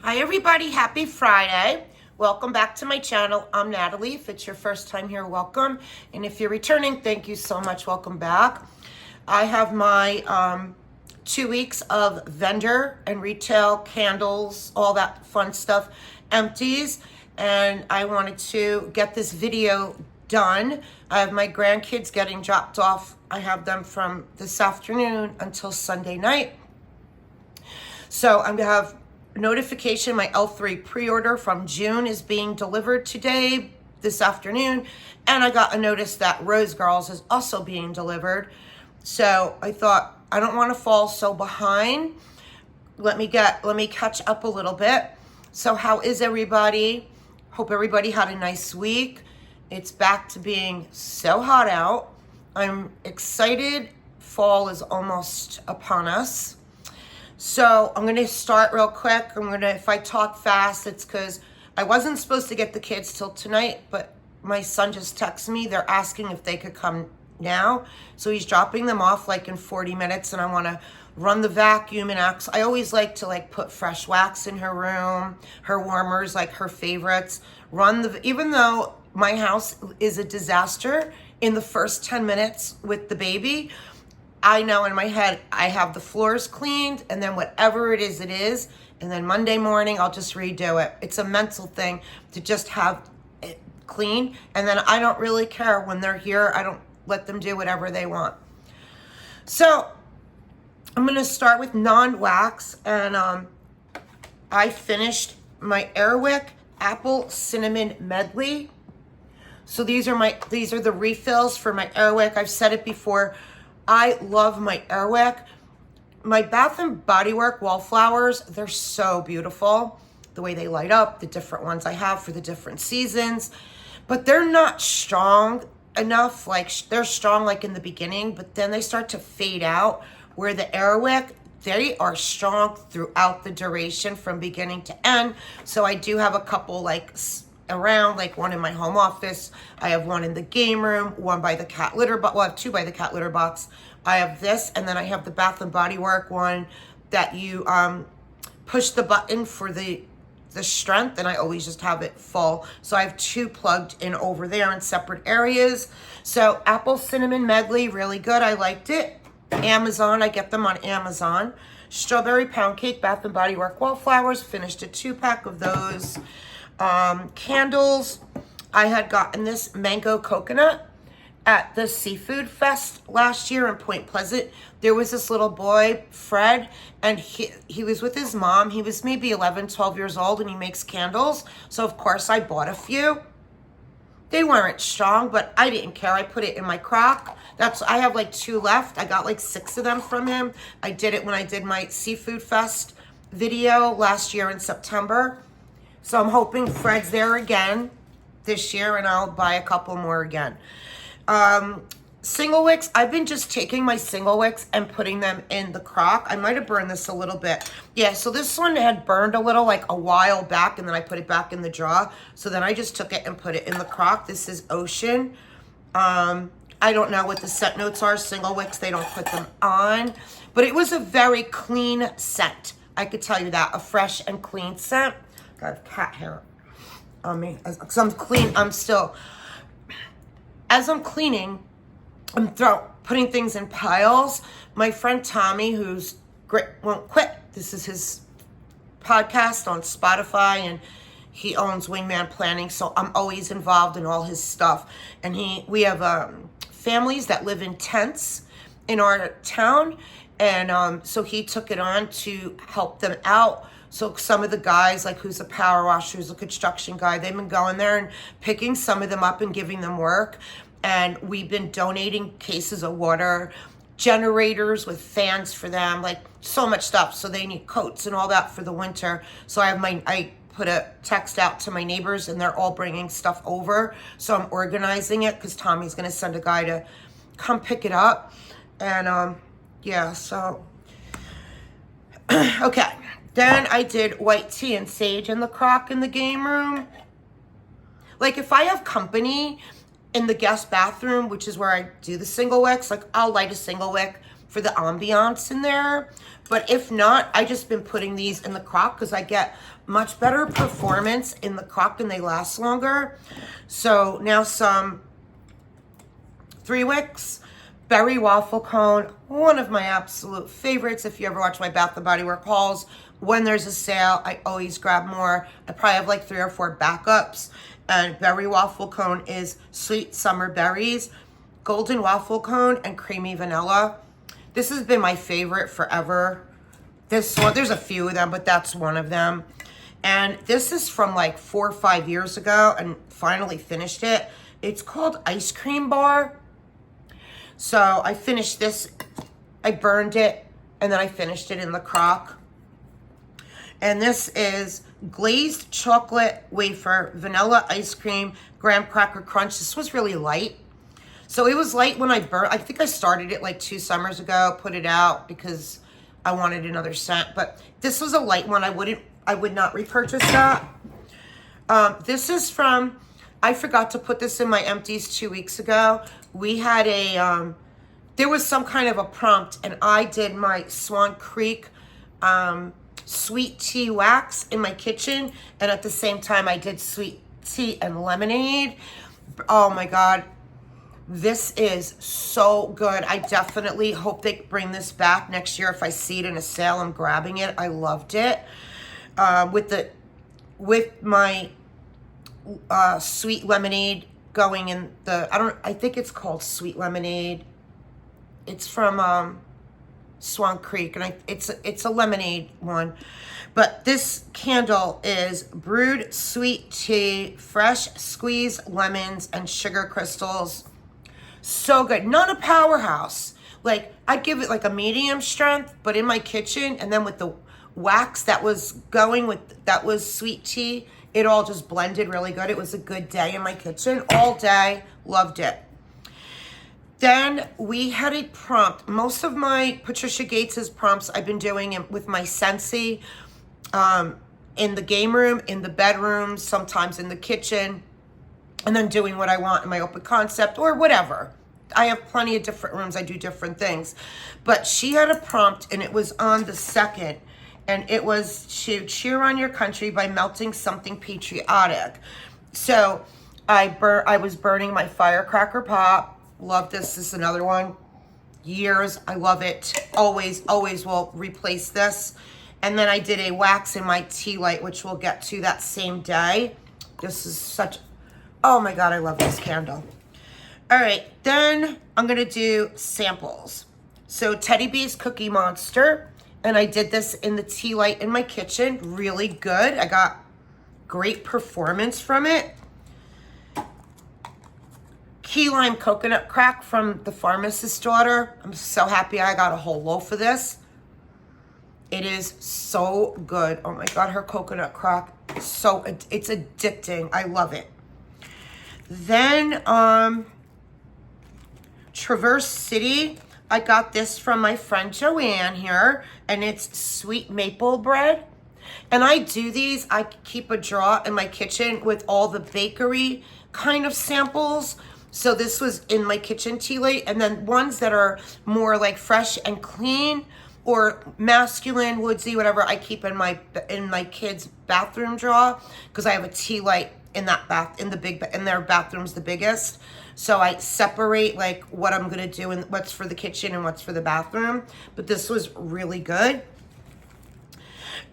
Hi everybody, happy Friday. Welcome back to my channel. I'm Natalie. If it's your first time here, welcome. And if you're returning, thank you so much. Welcome back. I have my 2 weeks of vendor and retail candles, all that fun stuff, empties. And I wanted to get this video done. I have my grandkids getting dropped off. I have them from this afternoon until Sunday night. So I'm gonna have notification my L3 pre-order from June is being delivered today, this afternoon, and I got a notice that Rose Girls is also being delivered. So I thought, I don't want to fall so behind. Let me catch up a little bit. So how is everybody? Hope everybody had a nice week. It's back to being so hot out. I'm excited. Fall is almost upon us. So I'm going to start real quick. If I talk fast, it's because I wasn't supposed to get the kids till tonight, but my son just texted me. They're asking if they could come now. So he's dropping them off like in 40 minutes, and I want to run the vacuum and axe. I always like to put fresh wax in her room, her warmers, like her favorites. Even though my house is a disaster in the first 10 minutes with the baby, I know in my head I have the floors cleaned, and then whatever it is, and then Monday morning I'll just redo it. It's a mental thing to just have it clean, and then I don't really care when they're here. I don't let them do whatever they want. So I'm going to start with non-wax, and I finished my Airwick Apple Cinnamon Medley. So these are the refills for my Airwick. I've said it before. I love my Airwick. My Bath & Body Works wallflowers, they're so beautiful. The way they light up, the different ones I have for the different seasons. But they're not strong enough. They're strong in the beginning, but then they start to fade out. Where the Airwick, they are strong throughout the duration from beginning to end. So I do have a couple around, one in my home office. I have one in the game room, one by the cat litter box. Well, I have two by the cat litter box. I have this, and then I have the Bath & Body Works one that you push the button for the strength, and I always just have it full. So I have two plugged in over there in separate areas. So Apple Cinnamon Medley, really good. I liked it. Amazon, I get them on Amazon. Strawberry Pound Cake, Bath & Body Works Wallflowers, finished a 2-pack of those. Candles, I had gotten this mango coconut at the Seafood Fest last year in Point Pleasant. There was this little boy, Fred, and he was with his mom. He was maybe 11, 12 years old, and he makes candles. So of course I bought a few. They weren't strong, but I didn't care. I put it in my crock. I have 2 left. I got 6 of them from him. I did it when I did my Seafood Fest video last year in September. So I'm hoping Fred's there again this year, and I'll buy a couple more again. Single wicks, I've been just taking my single wicks and putting them in the crock. I might have burned this a little bit. Yeah, so this one had burned a little a while back, and then I put it back in the drawer. So then I just took it and put it in the crock. This is Ocean. I don't know what the scent notes are. Single wicks, they don't put them on. But it was a very clean scent. I could tell you that. A fresh and clean scent. Got cat hair on me. Because I'm clean. As I'm cleaning, I'm putting things in piles. My friend Tommy, who's great, won't quit. This is his podcast on Spotify, and he owns Wingman Planning. So I'm always involved in all his stuff. And we have families that live in tents in our town. And so he took it on to help them out. So some of the guys, who's a power washer, who's a construction guy, they've been going there and picking some of them up and giving them work. And we've been donating cases of water, generators with fans for them, so much stuff. So they need coats and all that for the winter. So I put a text out to my neighbors, and they're all bringing stuff over. So I'm organizing it because Tommy's going to send a guy to come pick it up. And yeah, so okay. Then I did white tea and sage in the crock in the game room. If I have company in the guest bathroom, which is where I do the single wicks, I'll light a single wick for the ambiance in there. But if not, I just been putting these in the crock because I get much better performance in the crock and they last longer. So now some 3 Wicks berry waffle cone, one of my absolute favorites. If you ever watch my Bath & Body Work hauls, when there's a sale, I always grab more. I probably have like 3 or 4 backups. And berry waffle cone is sweet summer berries, golden waffle cone, and creamy vanilla. This has been my favorite forever. This one, there's a few of them, but that's one of them. And this is from like 4 or 5 years ago and finally finished it. It's called Ice Cream Bar. So I finished this, I burned it, and then I finished it in the crock. And this is glazed chocolate wafer, vanilla ice cream, graham cracker crunch. This was really light. So it was light when I burned. I think I started it like 2 summers ago, put it out because I wanted another scent. But this was a light one. I would not repurchase that. This is from, I forgot to put this in my empties 2 weeks ago. We had a, there was some kind of a prompt, and I did my Swan Creek sweet tea wax in my kitchen, and at the same time I did sweet tea and lemonade. Oh my God, this is so good. I definitely hope they bring this back next year. If I see it in a sale, I'm grabbing it. I loved it. With my sweet lemonade going in the, I think it's called sweet lemonade. It's from Swan Creek, and it's a lemonade one. But this candle is brewed sweet tea, fresh squeezed lemons, and sugar crystals. So good. Not a powerhouse. Like, I'd give it like a medium strength, but in my kitchen, and then with the wax that was going with, that was sweet tea, it all just blended really good. It was a good day in my kitchen all day. Loved it. Then we had a prompt. Most of my Patricia Gates's prompts I've been doing with my Scentsy, in the game room, in the bedroom, sometimes in the kitchen, and then doing what I want in my open concept or whatever. I have plenty of different rooms. I do different things. But she had a prompt, and it was on the 2nd, and it was to cheer on your country by melting something patriotic. So I was burning my firecracker pop. Love this. This is another one. Years. I love it. Always will replace this. And then I did a wax in my tea light, which we'll get to that same day. This is such, oh my God, I love this candle. All right, then I'm going to do samples. So Teddy B's Cookie Monster. And I did this in the tea light in my kitchen. Really good. I got great performance from it. Key lime coconut crack from the Pharmacist's Daughter. I'm so happy I got a whole loaf of this. It is so good. Oh my God, her coconut crack is so, it's addicting. I love it. Then Traverse City. I got this from my friend Joanne here, and it's sweet maple bread. And I do these, I keep a drawer in my kitchen with all the bakery kind of samples. So this was in my kitchen tea light, and then ones that are more like fresh and clean or masculine, woodsy, whatever, I keep in my kids' bathroom drawer because I have a tea light in that in their bathroom's the biggest. So I separate like what I'm gonna do and what's for the kitchen and what's for the bathroom. But this was really good.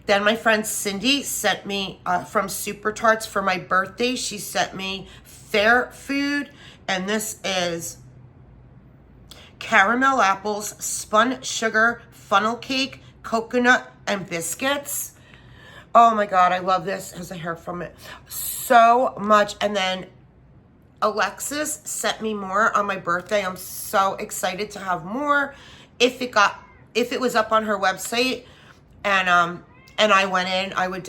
Then my friend Cindy sent me from Super Tarts for my birthday. She sent me Fair Food. And this is caramel apples, spun sugar, funnel cake, coconut, and biscuits. Oh my God, I love this. Has a hair from it so much. And then Alexis sent me more on my birthday. I'm so excited to have more. If it was up on her website and I went in, I would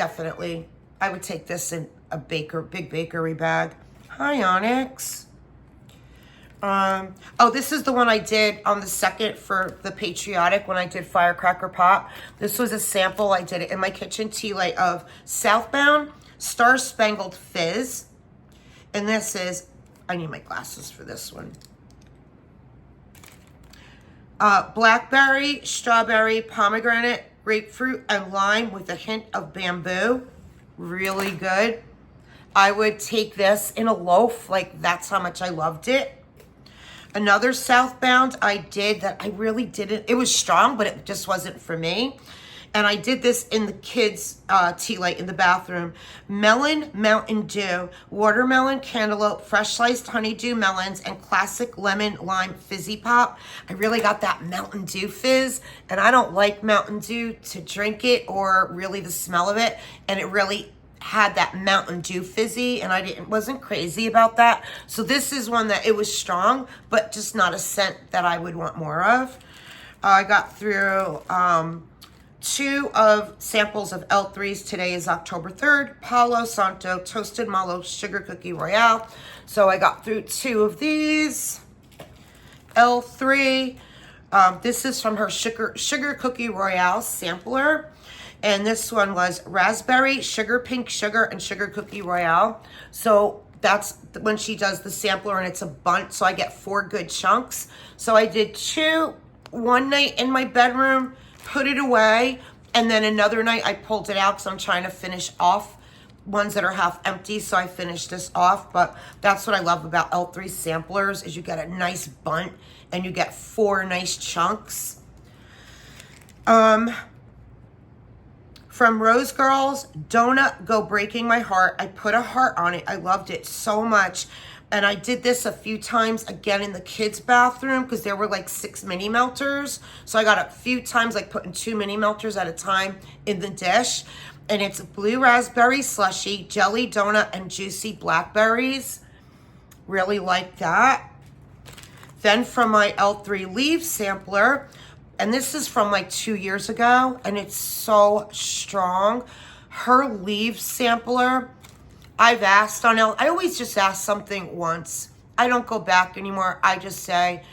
take this in a big bakery bag. Hi, Onyx. Oh, this is the one I did on the 2nd for the patriotic when I did Firecracker Pop. This was a sample. I did it in my kitchen tea light of Southbound Star Spangled Fizz. And this is, I need my glasses for this one. Blackberry, strawberry, pomegranate, grapefruit, and lime with a hint of bamboo. Really good. I would take this in a loaf. Like, that's how much I loved it. Another Southbound I did that I really didn't. It was strong, but it just wasn't for me. And I did this in the kids' tea light in the bathroom. Melon Mountain Dew, watermelon cantaloupe, fresh sliced honeydew melons, and classic lemon lime fizzy pop. I really got that Mountain Dew fizz, and I don't like Mountain Dew to drink it or really the smell of it. And it really had that Mountain Dew fizzy, and wasn't crazy about that. So this is one that it was strong, but just not a scent that I would want more of. I got through 2 of samples of L3s. Today is October 3rd. Palo Santo Toasted Mallow Sugar Cookie Royale. So I got through 2 of these. L3. This is from her Sugar Cookie Royale sampler. And this one was raspberry, sugar, pink sugar, and sugar cookie royale. So that's when she does the sampler, and it's a bunch. So I get 4 good chunks. So I did 2 one night in my bedroom, put it away, and then another night I pulled it out because I'm trying to finish off ones that are half empty. So I finished this off. But that's what I love about L3 samplers is you get a nice bunch and you get 4 nice chunks. From Rose Girls, Donut Go Breaking My Heart. I put a heart on it. I loved it so much. And I did this a few times again in the kids' bathroom because there were like 6 mini melters. So I got a few times like putting 2 mini melters at a time in the dish. And it's blue raspberry slushy, jelly donut, and juicy blackberries. Really like that. Then from my L3 Leaf sampler, and this is from like 2 years ago, and it's so strong. Her Leaf sampler, I've asked on I always just ask something once. I don't go back anymore. I just say,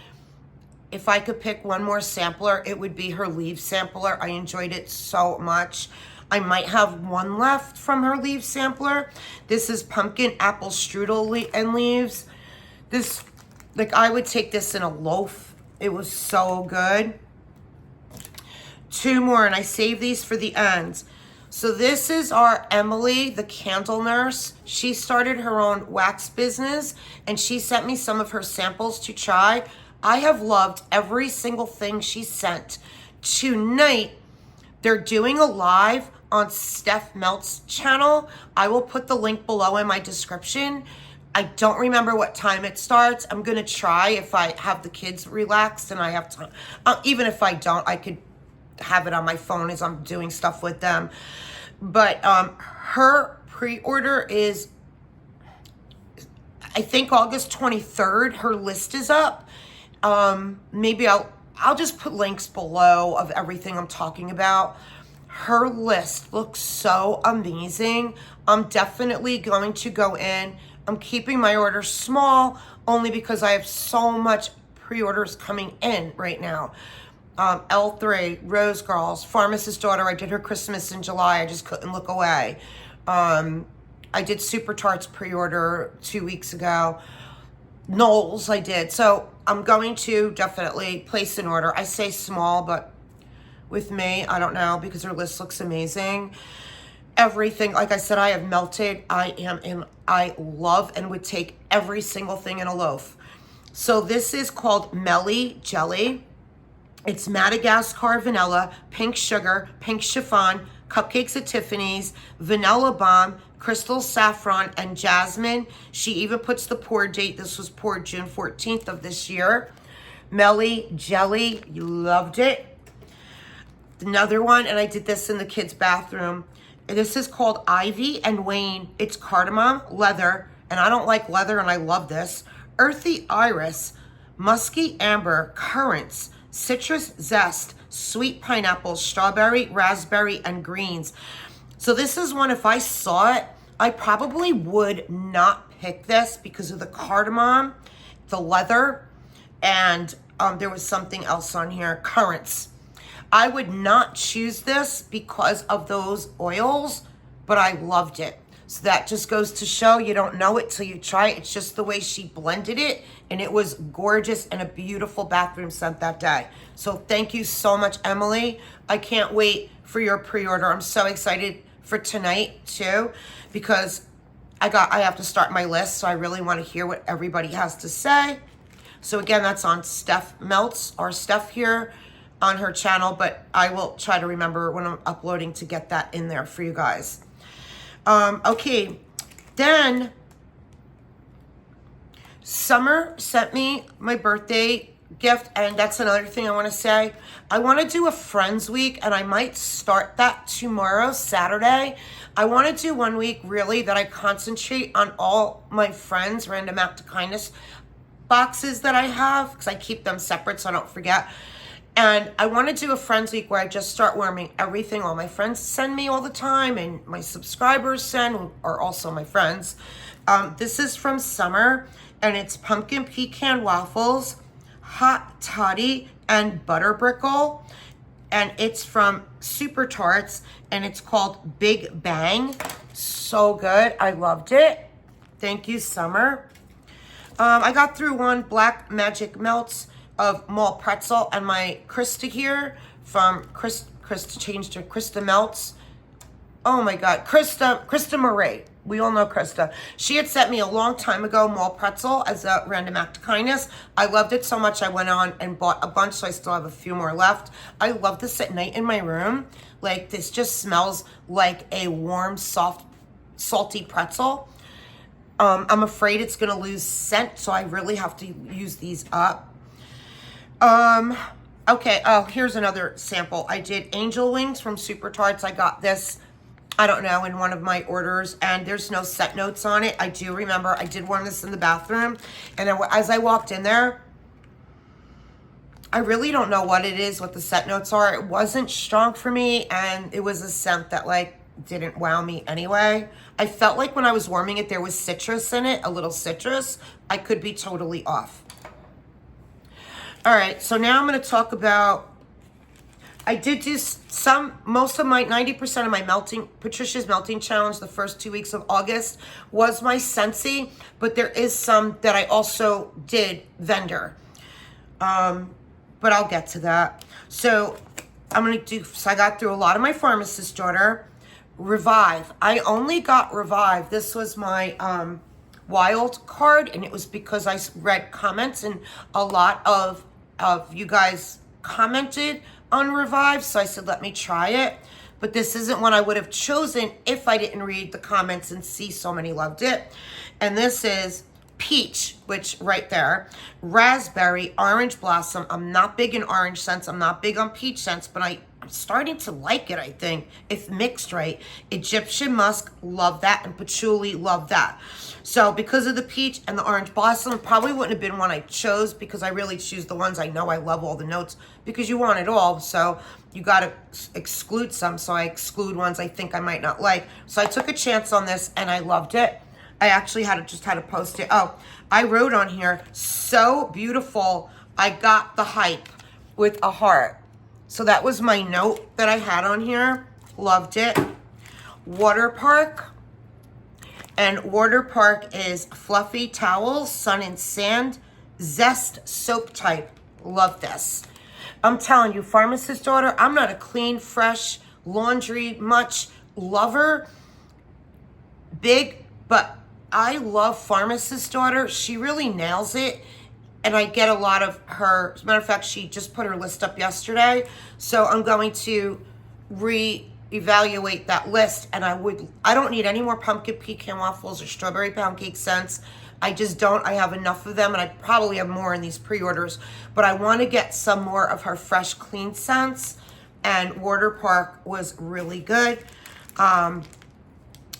if I could pick one more sampler, it would be her Leaf sampler. I enjoyed it so much. I might have one left from her Leaf sampler. This is pumpkin apple strudel and leaves. This, like, I would take this in a loaf. It was so good. 2 more, and I saved these for the end. So this is our Emily, the candle nurse. She started her own wax business, and she sent me some of her samples to try. I have loved every single thing she sent. Tonight, they're doing a live on Steph Melt's channel. I will put the link below in my description. I don't remember what time it starts. I'm going to try if I have the kids relaxed and I have time. Even if I don't, I could have it on my phone as I'm doing stuff with them. But her pre-order is, I think, August 23rd. Her list is up. Maybe I'll just put links below of everything I'm talking about. Her list looks so amazing. I'm definitely going to go in. I'm keeping my order small only because I have so much pre-orders coming in right now. L3, Rose Girls, Pharmacist's Daughter. I did her Christmas in July. I just couldn't look away. I did Super Tarts pre-order 2 weeks ago. Knowles I did. So I'm going to definitely place an order. I say small, but with me, I don't know, because her list looks amazing. Everything, like I said, I have melted. I love and would take every single thing in a loaf. So this is called Melly Jelly. It's Madagascar vanilla, pink sugar, pink chiffon, cupcakes at Tiffany's, vanilla bomb, crystal saffron, and jasmine. She even puts the pour date. This was poured June 14th of this year. Melly Jelly, you loved it. Another one, and I did this in the kids' bathroom. This is called Ivy and Wayne. It's cardamom, leather, and I don't like leather, and I love this. Earthy iris, musky amber, currants, citrus zest, sweet pineapple, strawberry, raspberry, and greens. So this is one, if I saw it, I probably would not pick this because of the cardamom, the leather, and there was something else on here, currants. I would not choose this because of those oils, but I loved it. So that just goes to show you don't know it till you try it. It's just the way she blended it, and it was gorgeous and a beautiful bathroom scent that day. So thank you so much, Emily. I can't wait for your pre-order. I'm so excited for tonight too, because I have to start my list, so I really want to hear what everybody has to say. So again, that's on Steph Melts, or Steph here on her channel, but I will try to remember when I'm uploading to get that in there for you guys. Okay, then Summer sent me my birthday gift, and that's another thing I want to say. I want to do a Friends Week, and I might start that tomorrow, Saturday. I want to do 1 week really that I concentrate on all my friends' random act of kindness boxes that I have, because I keep them separate so I don't forget. And I want to do a Friends Week where I just start warming everything all my friends send me all the time, and my subscribers send, are also my friends. This is from Summer, and it's pumpkin pecan waffles, hot toddy, and butter brickle. And it's from Super Tarts, and it's called Big Bang. So good. I loved it. Thank you, Summer. I got through one Black Magic Melts of malt pretzel, and my Krista here from Krista changed to Krista Melts. Oh my God, Krista Marie. We all know Krista. She had sent me a long time ago malt pretzel as a random act of kindness. I loved it so much I went on and bought a bunch, so I still have a few more left. I love this at night in my room. Like, this just smells like a warm, soft, salty pretzel. I'm afraid it's gonna lose scent, so I really have to use these up. Okay, oh, here's another sample. I did angel wings from Super Tarts. I got this, I don't know, in one of my orders, and there's no scent notes on it. I do remember I did warm this in the bathroom, and as I walked in there, I really don't know what it is, what the scent notes are. It wasn't strong for me, and it was a scent that, like, didn't wow me anyway. I felt like when I was warming it, there was citrus in it, a little citrus. I could be totally off. All right, so now I'm going to talk about, I did do most of my, 90% of my Patricia's Melting Challenge the first 2 weeks of August was my Scentsy, but there is some that I also did vendor. But I'll get to that. So I'm going to do, so I got through a lot of my Pharmacist Daughter. Revive. I only got Revive. This was my wild card, and it was because I read comments, and a lot of you guys commented on Revive, so I said let me try it. But this isn't one I would have chosen if I didn't read the comments and see so many loved it. And this is peach, which right there, raspberry, orange blossom. I'm not big in orange scents, I'm not big on peach scents, but I'm starting to like it, I think, if mixed right. Egyptian musk, love that, and patchouli, love that. So because of the peach and the orange blossom, probably wouldn't have been one I chose, because I really choose the ones I know I love all the notes, because you want it all, so you got to exclude some, so I exclude ones I think I might not like. So I took a chance on this, and I loved it. I actually just had to post it. Oh, I wrote on here, so beautiful, I got the hype, with a heart. So that was my note that I had on here. Loved it. Water Park. And Water Park is fluffy towels, sun and sand, zest soap type. Love this. I'm telling you, Pharmacist Daughter, I'm not a clean, fresh, laundry much lover. Big, but I love Pharmacist Daughter. She really nails it. And I get a lot of her, as a matter of fact, she just put her list up yesterday. So I'm going to reevaluate that list. And I don't need any more pumpkin pecan waffles or strawberry pound cake scents. I just don't. I have enough of them, and I probably have more in these pre-orders. But I want to get some more of her fresh, clean scents. And Water Park was really good.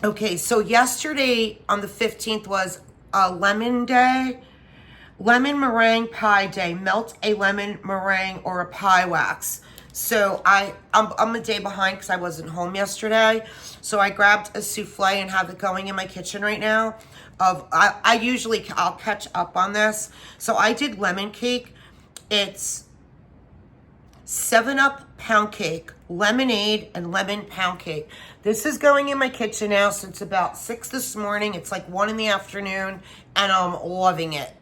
Okay, so yesterday on the 15th was a lemon day. Lemon meringue pie day. Melt a lemon meringue or a pie wax. So I'm a day behind because I wasn't home yesterday. So I grabbed a souffle and have it going in my kitchen right now. I'll catch up on this. So I did lemon cake. It's 7-Up pound cake, lemonade and lemon pound cake. This is going in my kitchen now since about 6 this morning. It's like 1 in the afternoon, and I'm loving it.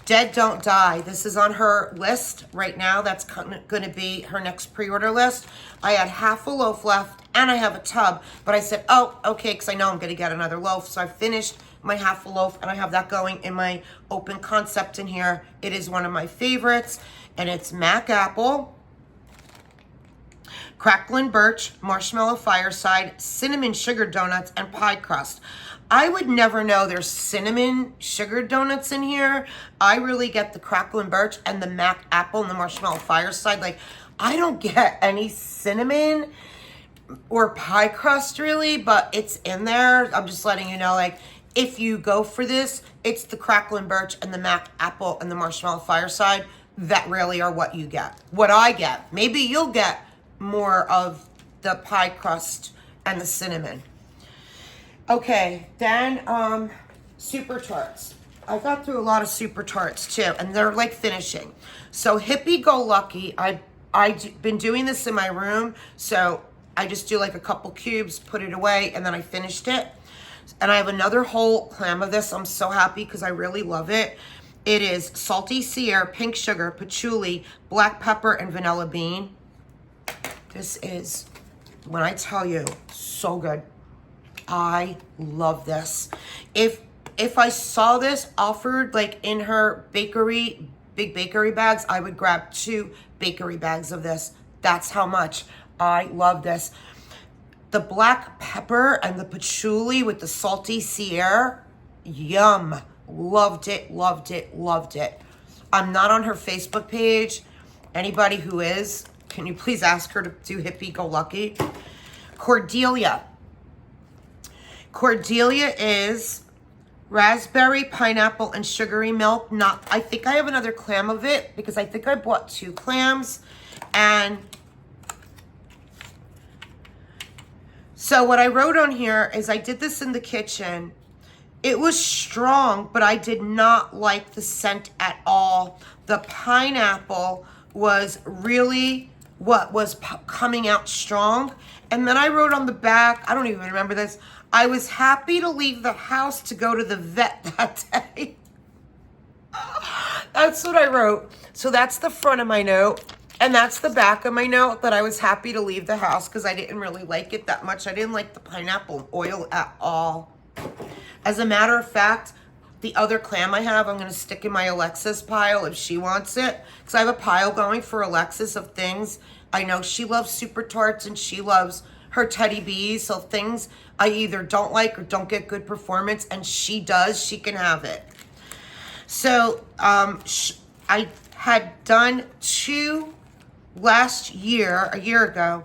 Dead Don't Die. This is on her list right now. That's going to be her next pre-order list. I had half a loaf left, and I have a tub, but I said, oh, okay, because I know I'm going to get another loaf. So I finished my half a loaf, and I have that going in my open concept in here. It is one of my favorites, and it's Mac Apple, Cracklin' Birch, Marshmallow Fireside, Cinnamon Sugar Donuts, and Pie Crust. I would never know there's cinnamon sugar donuts in here. I really get the Cracklin' Birch and the Mac Apple and the Marshmallow Fireside. Like, I don't get any cinnamon or pie crust really, but it's in there. I'm just letting you know, like, if you go for this, it's the Cracklin' Birch and the Mac Apple and the Marshmallow Fireside that really are what you get. What I get. Maybe you'll get more of the pie crust and the cinnamon. Okay, then Super Tarts. I got through a lot of Super Tarts too, and they're like finishing. So Hippie Go Lucky, I've been doing this in my room, so I just do like a couple cubes, put it away, and then I finished it. And I have another whole clam of this. I'm so happy because I really love it. It is salty Sierra, pink sugar, patchouli, black pepper, and vanilla bean. This is, when I tell you, so good. I love this. If I saw this offered like in her bakery, big bakery bags, I would grab 2 bakery bags of this. That's how much I love this. The black pepper and the patchouli with the salty Sierra, yum. Loved it, loved it, loved it. I'm not on her Facebook page. Anybody who is, can you please ask her to do Hippie Go Lucky? Cordelia. Cordelia is raspberry, pineapple, and sugary milk. I think I have another clam of it because I think I bought 2 clams. And so what I wrote on here is I did this in the kitchen. It was strong, but I did not like the scent at all. The pineapple was really what was coming out strong. And then I wrote on the back, I don't even remember this, I was happy to leave the house to go to the vet that day. That's what I wrote. So that's the front of my note. And that's the back of my note, that I was happy to leave the house because I didn't really like it that much. I didn't like the pineapple oil at all. As a matter of fact, the other clam I have, I'm going to stick in my Alexis pile if she wants it. Because I have a pile going for Alexis of things. I know she loves Super Tarts and she loves her Teddy Bees. So things I either don't like or don't get good performance, and she does, she can have it. So I had done 2 last year, a year ago.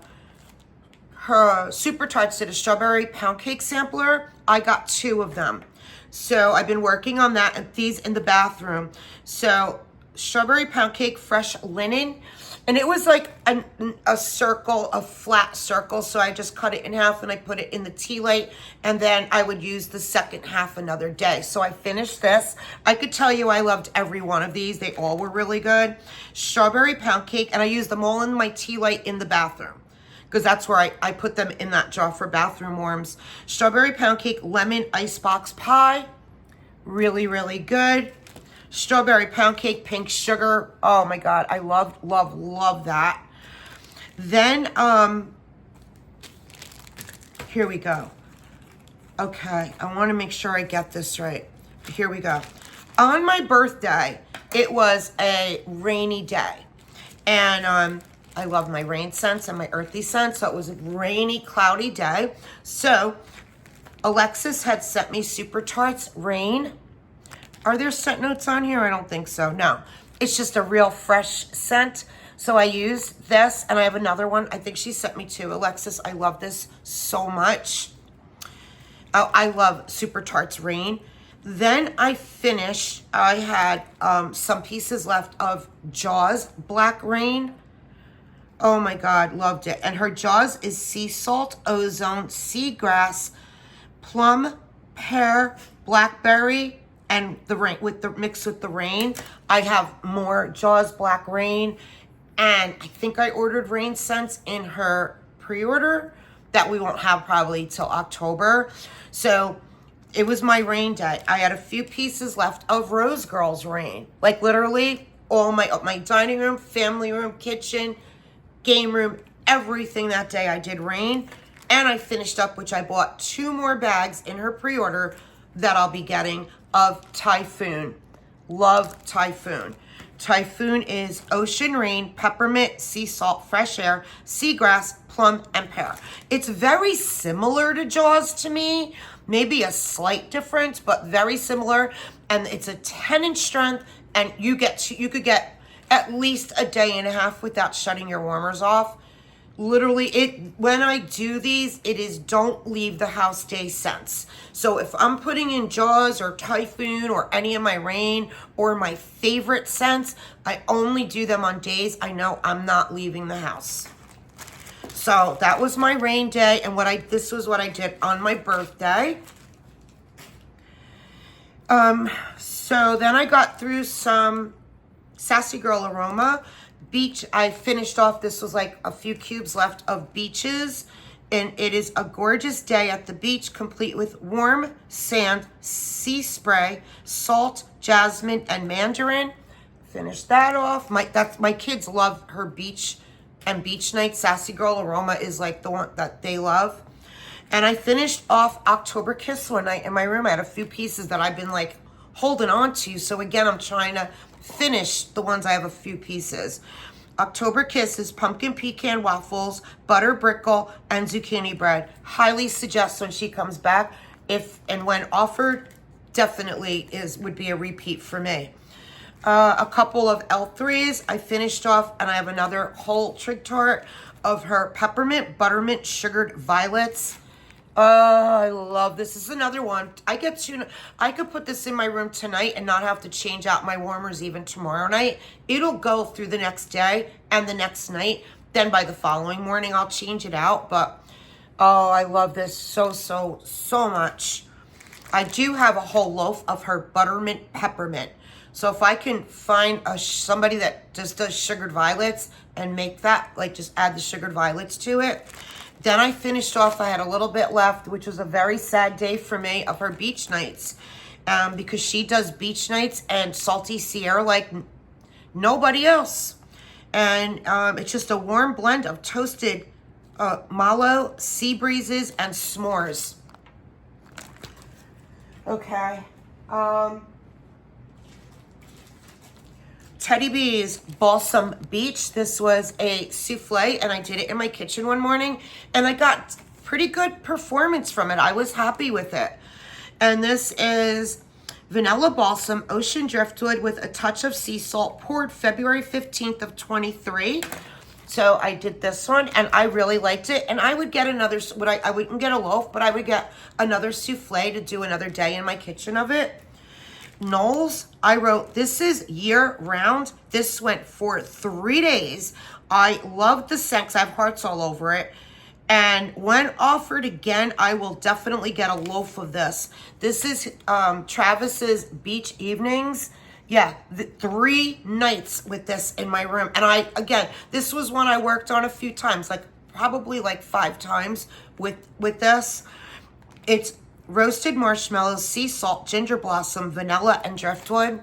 Her Super Tarts did a strawberry pound cake sampler. I got 2 of them. So I've been working on that, and these in the bathroom. So strawberry pound cake, fresh linen. And it was like a circle, a flat circle. So I just cut it in half and I put it in the tea light. And then I would use the second half another day. So I finished this. I could tell you I loved every one of these. They all were really good. Strawberry pound cake. And I used them all in my tea light in the bathroom, because that's where I put them in that jar for bathroom worms. Strawberry pound cake, lemon icebox pie. Really, really good. Strawberry pound cake, pink sugar. Oh my God, I love, love, love that. Then, here we go. Okay, I want to make sure I get this right. Here we go. On my birthday, it was a rainy day. And I love my rain scents and my earthy scents. So it was a rainy, cloudy day. So Alexis had sent me Super Tarts Rain. Are there scent notes on here? I don't think so. No, it's just a real fresh scent. So I used this, and I have another one. I think she sent me 2. Alexis, I love this so much. Oh, I love Super Tarts Rain. Then I finished, I had some pieces left of Jaws Black Rain. Oh my God, loved it. And her Jaws is sea salt, ozone, seagrass, plum, pear, blackberry, and the rain with the mixed with the rain. I have more Jaws Black Rain. And I think I ordered rain scents in her pre-order that we won't have probably till October. So it was my rain day. I had a few pieces left of Rose Girls rain. Like literally all my dining room, family room, kitchen, game room, everything that day I did rain. And I finished up, which I bought 2 more bags in her pre-order that I'll be getting of Typhoon. Love Typhoon. Typhoon is ocean rain, peppermint, sea salt, fresh air, seagrass, plum, and pear. It's very similar to Jaws to me. Maybe a slight difference, but very similar. And it's a 10 in strength, and you could get at least a day and a half without shutting your warmers off. Literally, when I do these, it is don't leave the house day scents. So if I'm putting in Jaws or Typhoon or any of my rain or my favorite scents, I only do them on days I know I'm not leaving the house. So that was my rain day, and this was what I did on my birthday. So then I got through some Sassy Girl Aroma. Beach, I finished off, this was like a few cubes left of Beaches, and it is a gorgeous day at the beach, complete with warm sand, sea spray, salt, jasmine, and mandarin. Finished that off. My kids love her beach and beach night. Sassy Girl Aroma is like the one that they love. And I finished off October Kiss one night in my room. I had a few pieces that I've been like holding on to. So again, I'm trying to finish the ones I have a few pieces. October Kiss is pumpkin pecan waffles, butter brickle, and zucchini bread. Highly suggest when she comes back. If and when offered, definitely would be a repeat for me. A couple of L3s I finished off, and I have another whole trig tart of her peppermint buttermint sugared violets. I love this. This is another one. I could put this in my room tonight and not have to change out my warmers even tomorrow night. It'll go through the next day and the next night. Then by the following morning, I'll change it out. But, oh, I love this so much. I do have a whole loaf of her buttermint peppermint. So if I can find somebody that just does sugared violets and make that, like just add the sugared violets to it. Then I finished off, I had a little bit left, which was a very sad day for me, of her beach nights. Because she does beach nights and Salty Sierra like nobody else. And it's just a warm blend of toasted mallow, sea breezes, and s'mores. Okay. Teddy B's Balsam Beach. This was a souffle, and I did it in my kitchen one morning, and I got pretty good performance from it. I was happy with it. And this is vanilla balsam ocean driftwood with a touch of sea salt, poured February 15th of 23. So I did this one, and I really liked it. And I would get another, I wouldn't get a loaf, but I would get another souffle to do another day in my kitchen of it. Knowles, I wrote, this is year round. This went for 3 days. I loved the scent. I have hearts all over it. And when offered again, I will definitely get a loaf of this. This is Travis's Beach Evenings. Yeah, 3 nights with this in my room. And this was one I worked on a few times, like probably like 5 times with this. It's roasted marshmallows, sea salt, ginger blossom, vanilla, and driftwood.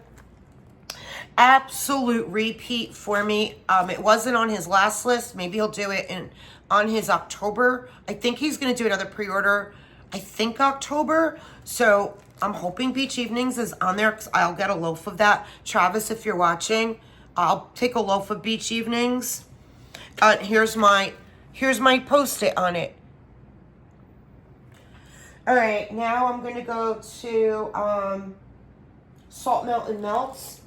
Absolute repeat for me. It wasn't on his last list. Maybe he'll do it on his October. I think he's going to do another pre-order, I think October. So I'm hoping Beach Evenings is on there because I'll get a loaf of that. Travis, if you're watching, I'll take a loaf of Beach Evenings. Here's my Post-it on it. All right, now I'm going to go to Salt Melt and Melts.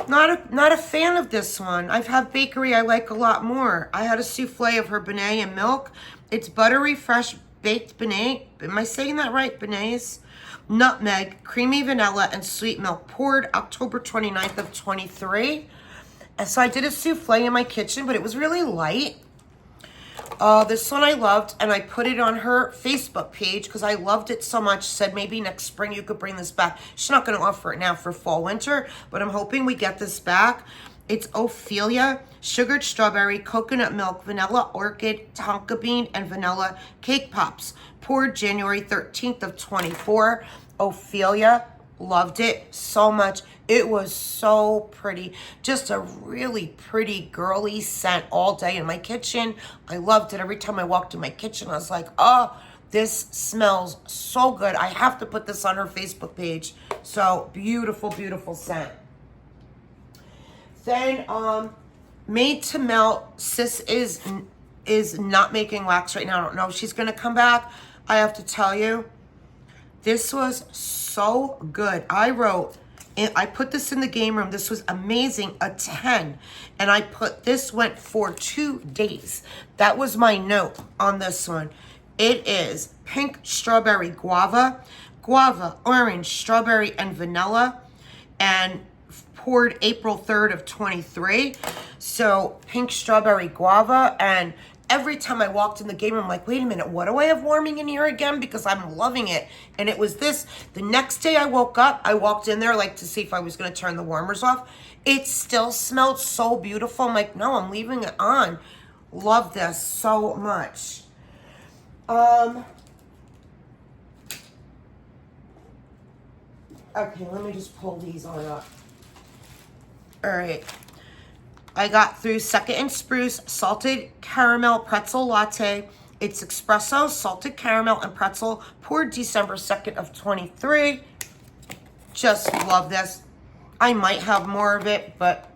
Not a fan of this one. I've had bakery I like a lot more. I had a souffle of her beignet and milk. It's buttery, fresh baked beignet. Am I saying that right? Beignets. Nutmeg, creamy vanilla, and sweet milk. Poured October 29th of 23. And so I did a souffle in my kitchen, but it was really light. This one I loved, and I put it on her Facebook page because I loved it so much. Said maybe next spring you could bring this back. She's not going to offer it now for fall, winter, but I'm hoping we get this back. It's Ophelia, sugared strawberry, coconut milk, vanilla orchid, tonka bean, and vanilla cake pops. Poured January 13th of 24. Ophelia, loved it so much. It was so pretty. Just a really pretty girly scent all day in my kitchen. I loved it. Every time I walked in my kitchen, I was like, oh, this smells so good. I have to put this on her Facebook page. So beautiful, beautiful scent. Then Made to Melt. Sis is not making wax right now. I don't know if she's going to come back. I have to tell you, this was so good. I put this in the game room. This was amazing, a 10. And this went for 2 days. That was my note on this one. It is pink strawberry guava, orange, strawberry, and vanilla. And poured April 3rd of 23. So pink strawberry guava. And every time I walked in the game room, I'm like, wait a minute, what do I have warming in here again? Because I'm loving it. And it was this. The next day I woke up, I walked in there like to see if I was going to turn the warmers off. It still smelled so beautiful. I'm like, no, I'm leaving it on. Love this so much. Okay, let me just pull these on up. All right. I got through Second and Spruce salted caramel pretzel latte. It's espresso, salted caramel, and pretzel. Poured December 2nd of 23. Just love this. I might have more of it, but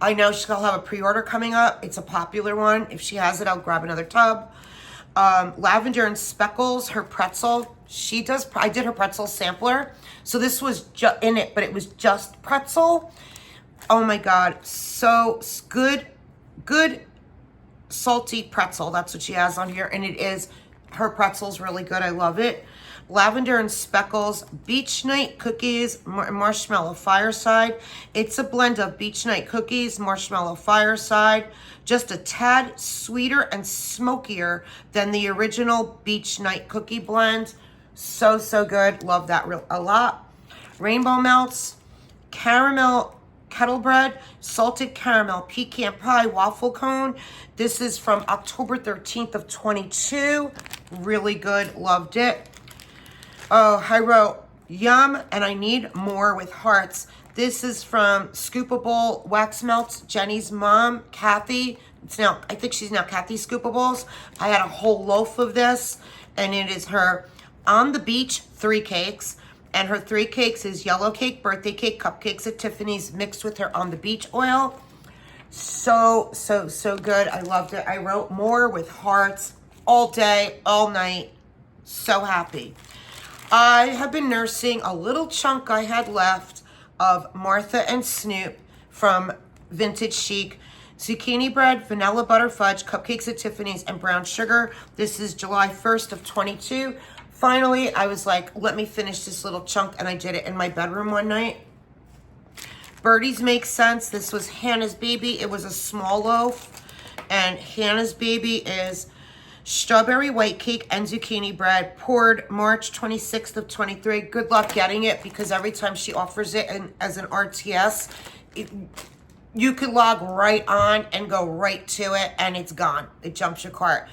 I know she'll have a pre-order coming up. It's a popular one. If she has it, I'll grab another tub. Lavender and Speckles, her pretzel. I did her pretzel sampler. So this was in it, but it was just pretzel. Oh my God, so good salty pretzel. That's what she has on here. And her pretzel's really good. I love it. Lavender and Speckles, Beach Night Cookies, Marshmallow Fireside. It's a blend of Beach Night Cookies, Marshmallow Fireside. Just a tad sweeter and smokier than the original Beach Night Cookie blend. So good. Love that a lot. Rainbow Melts, Caramel Kettle Bread, Salted Caramel Pecan Pie Waffle Cone. This is from October 13th of 22. Really good. Loved it. Oh, I wrote yum and I need more with hearts. This is from Scoopable Wax Melts. Jenny's mom, Kathy. I think she's now Kathy Scoopables. I had a whole loaf of this, and it is her On the Beach 3 cakes. And her 3 cakes is yellow cake, birthday cake, cupcakes at Tiffany's mixed with her On the Beach oil. So good. I loved it. I wrote more with hearts all day, all night. So happy. I have been nursing a little chunk I had left of Martha and Snoop from Vintage Chic. Zucchini bread, vanilla butter fudge, cupcakes at Tiffany's, and brown sugar. This is July 1st of 22. Finally, I was like, let me finish this little chunk, and I did it in my bedroom one night. Birdie's Make Sense. This was Hannah's Baby. It was a small loaf, and Hannah's Baby is strawberry white cake and zucchini bread. Poured March 26th of 23. Good luck getting it, because every time she offers it as an RTS, you could log right on and go right to it, and it's gone. It jumps your cart.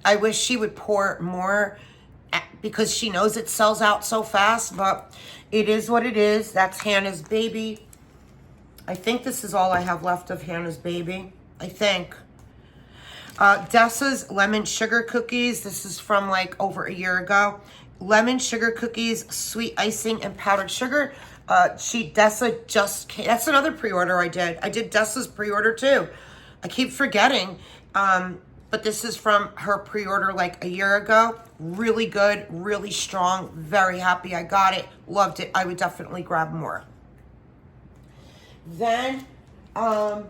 I wish she would pour more, because she knows it sells out so fast, but it is what it is. That's Hannah's Baby. I think this is all I have left of Hannah's Baby. I think. Dessa's Lemon Sugar Cookies. This is from like over a year ago. Lemon Sugar Cookies, sweet icing, and powdered sugar. Dessa just came. That's another pre-order I did. I did Dessa's pre-order too. I keep forgetting. But this is from her pre-order like a year ago. Really good, really strong, very happy I got it. Loved it. I would definitely grab more. Then, I'm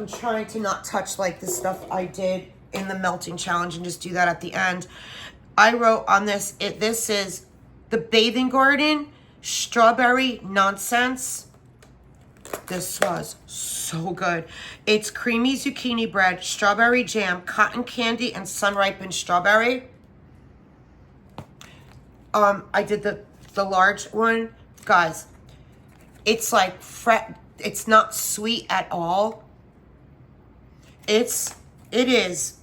trying to not touch like the stuff I did in the melting challenge and just do that at the end. I wrote on this, this is the Bathing Garden Strawberry Nonsense. This was so good. It's creamy zucchini bread, strawberry jam, cotton candy, and sun-ripened strawberry. I did the large one. Guys, it's like It's not sweet at all. It is.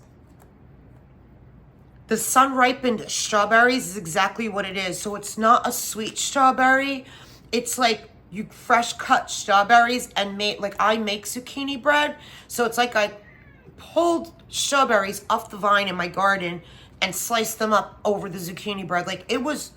The sun-ripened strawberries is exactly what it is. So it's not a sweet strawberry. It's like you fresh cut strawberries and I make zucchini bread. So it's like I pulled strawberries off the vine in my garden and sliced them up over the zucchini bread. Like it was,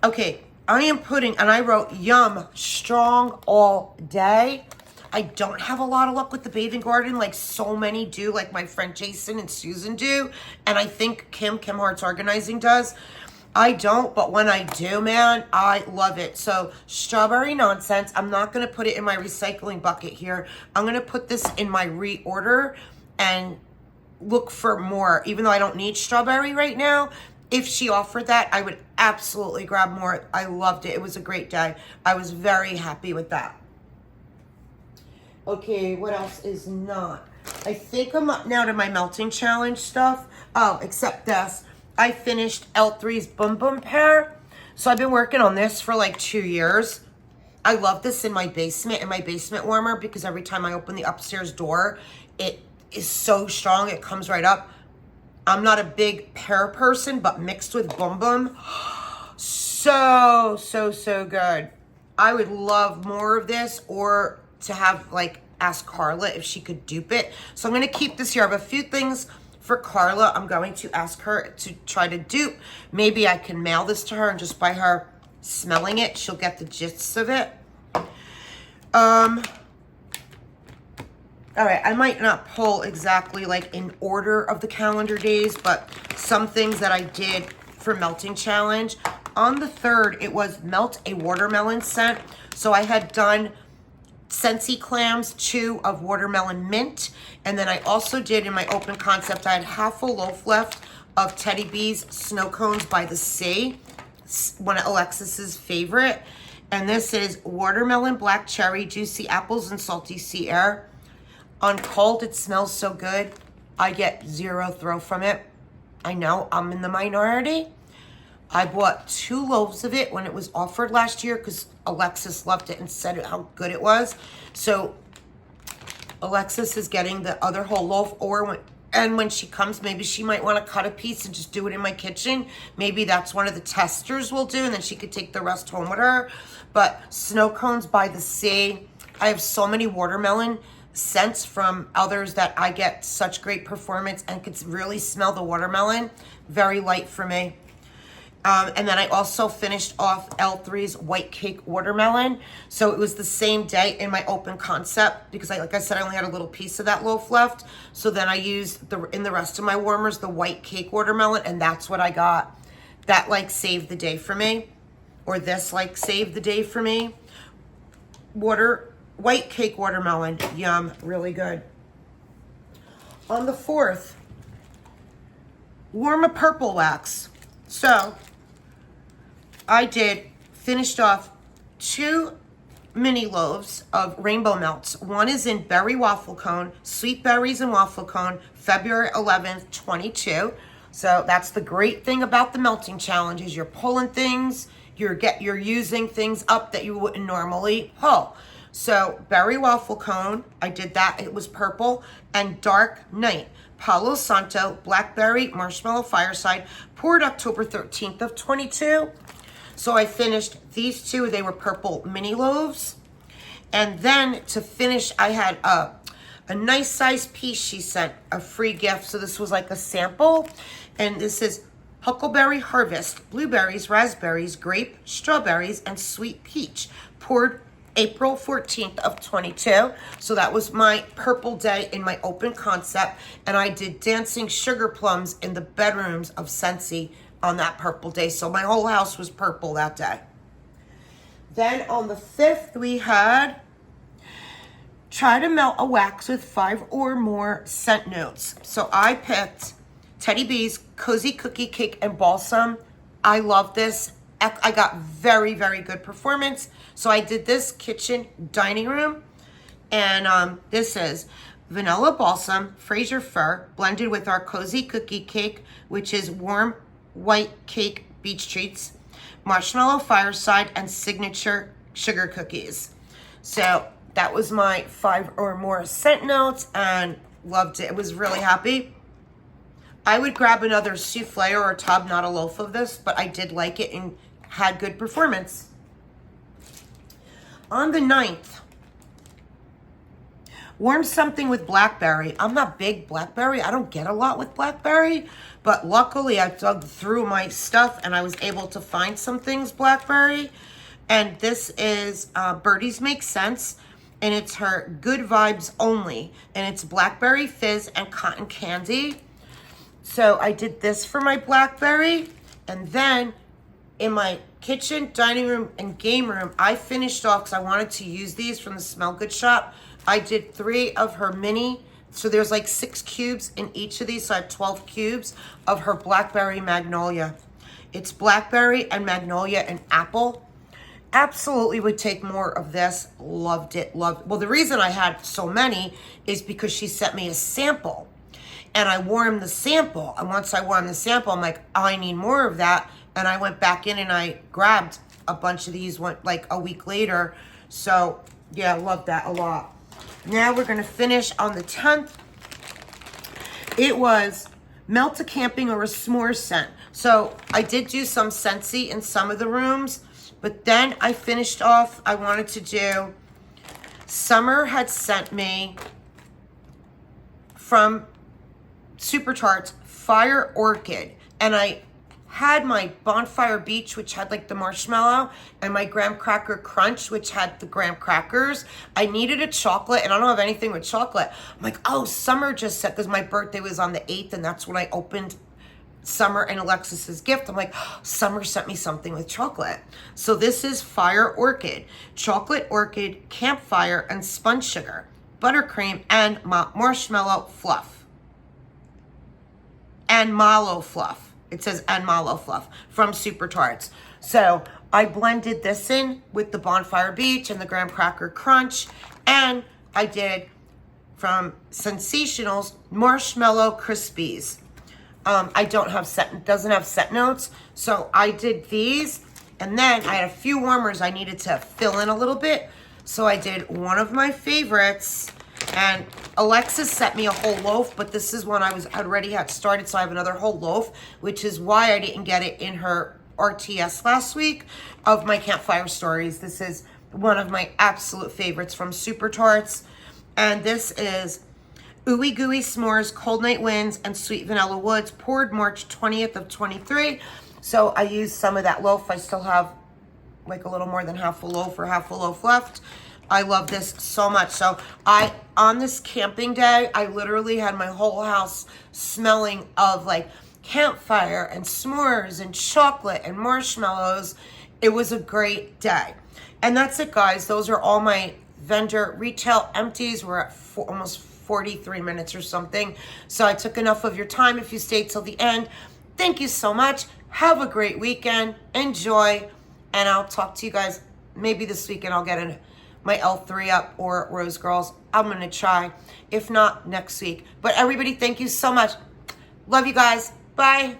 okay, I am putting, and I wrote yum, strong all day. I don't have a lot of luck with the bathing garden like so many do, like my friend Jason and Susan do. And I think Kim Hearts Organizing does. I don't, but when I do, man, I love it. So strawberry nonsense. I'm not going to put it in my recycling bucket here. I'm going to put this in my reorder and look for more, even though I don't need strawberry right now. If she offered that, I would absolutely grab more. I loved it. It was a great day. I was very happy with that. Okay, what else is not? I think I'm up now to my melting challenge stuff. Oh, except this. I finished L3's Boom Boom Pear. So I've been working on this for like 2 years. I love this in my basement warmer, because every time I open the upstairs door, it is so strong. It comes right up. I'm not a big pear person, but mixed with Boom Boom, so good. I would love more of this, or to have ask Carla if she could dupe it. So I'm going to keep this here. I have a few things for Carla. I'm going to ask her to try to dupe. Maybe I can mail this to her, and just by her smelling it, she'll get the gist of it. All right, I might not pull exactly in order of the calendar days, but some things that I did for Melting Challenge. On the 3rd, it was Melt a Watermelon scent. So I had done Scentsy Clams 2 of Watermelon Mint. And then I also did, in my open concept, I had half a loaf left of Teddy B's Snow Cones by the Sea, one of Alexis's favorite. And this is Watermelon, Black Cherry, Juicy Apples, and Salty Sea Air. On cold, it smells so good. I get 0 throw from it. I know I'm in the minority. I bought 2 loaves of it when it was offered last year, because Alexis loved it and said how good it was. So Alexis is getting the other whole loaf, and when she comes, maybe she might want to cut a piece and just do it in my kitchen. Maybe that's one of the testers will do, and then she could take the rest home with her. But Snow Cones by the Sea. I have so many watermelon scents from others that I get such great performance and could really smell the watermelon. Very light for me. And then I also finished off L3's White Cake Watermelon. So it was the same day in my open concept, because like I said, I only had a little piece of that loaf left. So then I used in the rest of my warmers, the White Cake Watermelon, and that's what I got. That saved the day for me. Or this saved the day for me. White Cake Watermelon, yum, really good. On the 4th, Warm a Purple Wax. So I finished off 2 mini loaves of Rainbow Melts. One is in Berry Waffle Cone, Sweet Berries and Waffle Cone, February 11th, 22. So that's the great thing about the Melting Challenge, is you're pulling things, you're using things up that you wouldn't normally pull. So Berry Waffle Cone, I did that. It was purple. And Dark Night, Palo Santo, Blackberry, Marshmallow Fireside, poured October 13th of 22. So I finished these 2. They were purple mini loaves. And then to finish, I had a nice size piece she sent, a free gift. So this was like a sample. And this is Huckleberry Harvest, blueberries, raspberries, grape, strawberries, and sweet peach, poured April 14th of 22. So that was my purple day in my open concept. And I did Dancing Sugar Plums in the bedrooms of Scentsy on that purple day. So my whole house was purple that day. Then on the 5th, we had Try to Melt a Wax with 5 or more scent notes. So I picked Teddy B's Cozy Cookie Cake and Balsam. I love this. I got very, very good performance. So I did this kitchen dining room. And this is Vanilla Balsam, Fraser Fir, blended with our Cozy Cookie Cake, which is warm white cake beach treats, Marshmallow Fireside, and signature sugar cookies. So That was my 5 or more scent notes and loved it. I was really happy. I would grab another souffle or a tub, not a loaf of this, but I did like it and had good performance. On the 9th, warm something with blackberry. I'm not big blackberry. I don't get a lot with blackberry, but luckily I dug through my stuff and I was able to find some things blackberry. And this is Birdie's Makes Sense, and it's her Good Vibes Only, and it's blackberry fizz and cotton candy. So I did this for my blackberry, and then in my kitchen, dining room, and game room, I finished off, because I wanted to use these from the Smell Good shop. I did 3 of her mini, so there's like 6 cubes in each of these, so I have 12 cubes of her Blackberry Magnolia. It's blackberry and magnolia and apple. Absolutely would take more of this. Loved it, loved. Well, the reason I had so many is because she sent me a sample. And I warmed the sample. And once I warmed the sample, I'm like, oh, I need more of that. And I went back in and I grabbed a bunch of these like a week later. So yeah, I love that a lot. Now we're gonna finish on the 10th. It was melt a camping or a s'more scent. So I did do some Scentsy in some of the rooms, but then I finished off, I wanted to do, Summer had sent me from Super Tarts Fire Orchid, and I had my Bonfire Beach, which had like the marshmallow, and my graham cracker crunch, which had the graham crackers. I needed a chocolate, and I don't have anything with chocolate. I'm like, oh, Summer just said, because my birthday was on the 8th, and that's when I opened Summer and Alexis's gift. I'm like, oh, Summer sent me something with chocolate. So this is Fire Orchid, chocolate orchid, campfire, and sponge sugar, buttercream, and marshmallow fluff. And mallow fluff. It says and mallow fluff from Super Tarts. So I blended this in with the Bonfire Beach and the graham cracker crunch, and I did from Sensationals Marshmallow Crispies. I don't have doesn't have set notes, so I did these, and then I had a few warmers I needed to fill in a little bit. So I did one of my favorites. And Alexis sent me a whole loaf, but this is one I already had started, so I have another whole loaf, which is why I didn't get it in her RTS last week of my campfire stories. This is one of my absolute favorites from Super Tarts, and this is Ooey Gooey S'mores, Cold Night Winds, and Sweet Vanilla Woods, poured March 20th of 23. So I used some of that loaf. I still have like a little more than half a loaf or half a loaf left. I love this so much. So on this camping day, I literally had my whole house smelling of like campfire and s'mores and chocolate and marshmallows. It was a great day. And that's it, guys. Those are all my vendor retail empties. We're at almost 43 minutes or something. So I took enough of your time if you stayed till the end. Thank you so much. Have a great weekend. Enjoy. And I'll talk to you guys maybe this weekend. I'll get my L3 up or Rose Girls. I'm going to try. If not, next week. But everybody, thank you so much. Love you guys. Bye.